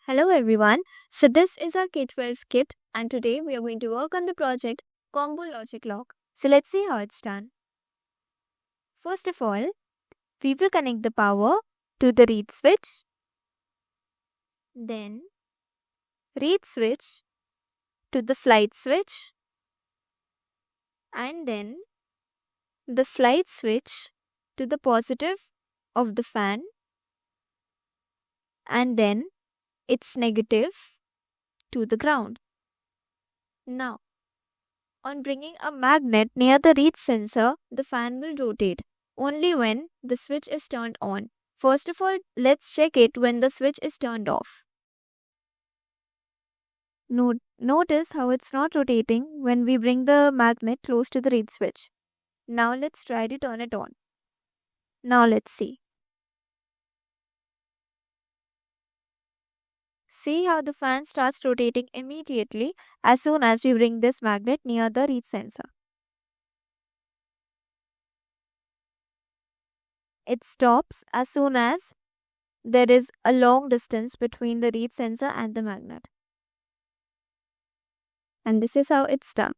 Hello everyone. So this is our K-12 kit and today we are going to work on the project Combo Logic Lock. So let's see how it's done. First of all, we will connect the power to the read switch, then read switch to the slide switch, and then the slide switch to the positive of the fan, and then its negative to the ground. Now, on bringing a magnet near the read sensor, the fan will rotate only when the switch is turned on. First of all, let's check it when the switch is turned off. Notice how it's not rotating when we bring the magnet close to the read switch. Now let's try to turn it on. Now let's see. See how the fan starts rotating immediately as soon as we bring this magnet near the read sensor. It stops as soon as there is a long distance between the read sensor and the magnet. And this is how it's done.